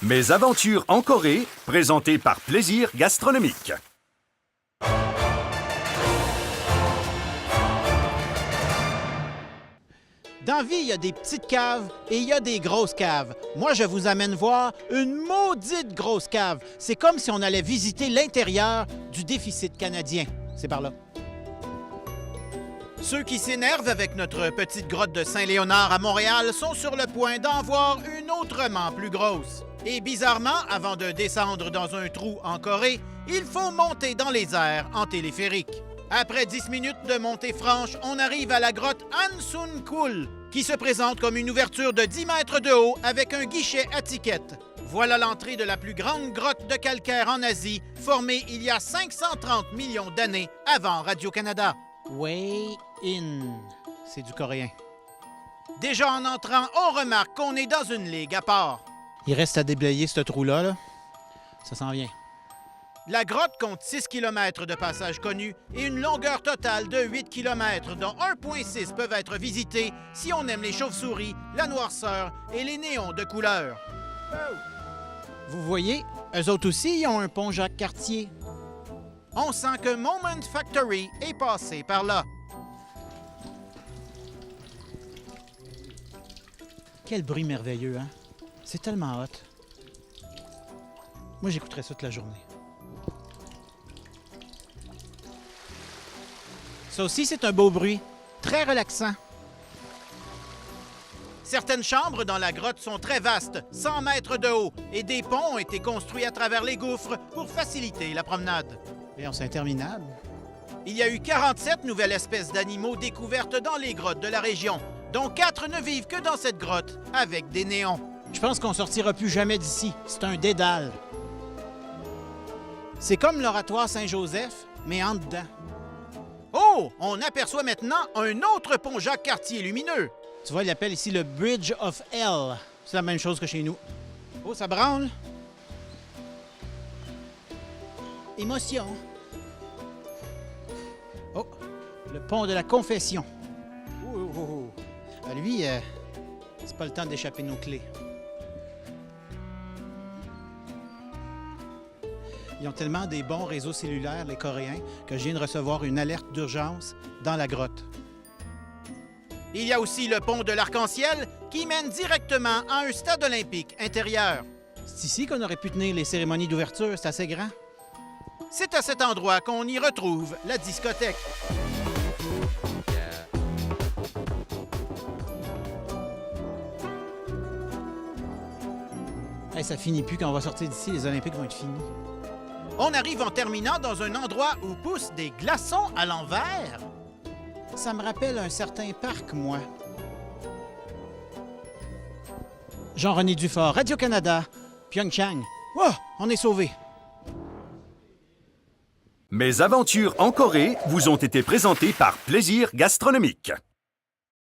Mes aventures en Corée, présentées par Plaisir Gastronomique. Dans la vie, il y a des petites caves et il y a des grosses caves. Moi, je vous amène voir une maudite grosse cave. C'est comme si on allait visiter l'intérieur du déficit canadien. C'est par là. Ceux qui s'énervent avec notre petite grotte de Saint-Léonard à Montréal sont sur le point d'en voir une autrement plus grosse. Et bizarrement, avant de descendre dans un trou en Corée, il faut monter dans les airs en téléphérique. Après 10 minutes de montée franche, on arrive à la grotte Ansunkul, qui se présente comme une ouverture de 10 mètres de haut avec un guichet à tickets. Voilà l'entrée de la plus grande grotte de calcaire en Asie, formée il y a 530 millions d'années avant Radio-Canada. Way in. C'est du coréen. Déjà en entrant, on remarque qu'on est dans une ligue à part. Il reste à déblayer ce trou-là, là. Ça s'en vient. La grotte compte 6 km de passages connus et une longueur totale de 8 km, dont 1,6 peuvent être visités si on aime les chauves-souris, la noirceur et les néons de couleur. Vous voyez, eux autres aussi, ils ont un pont Jacques-Cartier. On sent que Moment Factory est passé par là. Quel bruit merveilleux, hein? C'est tellement hot. Moi, j'écouterais ça toute la journée. Ça aussi, c'est un beau bruit. Très relaxant. Certaines chambres dans la grotte sont très vastes, 100 mètres de haut, et des ponts ont été construits à travers les gouffres pour faciliter la promenade. Voyons, c'est interminable. Il y a eu 47 nouvelles espèces d'animaux découvertes dans les grottes de la région, dont 4 ne vivent que dans cette grotte, avec des néons. Je pense qu'on sortira plus jamais d'ici. C'est un dédale. C'est comme l'oratoire Saint-Joseph, mais en dedans. Oh! On aperçoit maintenant un autre pont Jacques-Cartier lumineux. Tu vois, il l'appelle ici le Bridge of Hell. C'est la même chose que chez nous. Oh, ça branle. Émotion. Oh, le pont de la Confession. Lui, c'est pas le temps d'échapper nos clés. Ils ont tellement des bons réseaux cellulaires, les Coréens, que je viens de recevoir une alerte d'urgence dans la grotte. Il y a aussi le pont de l'Arc-en-Ciel qui mène directement à un stade olympique intérieur. C'est ici qu'on aurait pu tenir les cérémonies d'ouverture, c'est assez grand. C'est à cet endroit qu'on y retrouve la discothèque. Hey, ça finit plus quand on va sortir d'ici, les Olympiques vont être finis. On arrive en terminant dans un endroit où poussent des glaçons à l'envers. Ça me rappelle un certain parc, moi. Jean-René Dufort, Radio-Canada, Pyeongchang. Oh, on est sauvés. Mes aventures en Corée vous ont été présentées par Plaisir Gastronomique.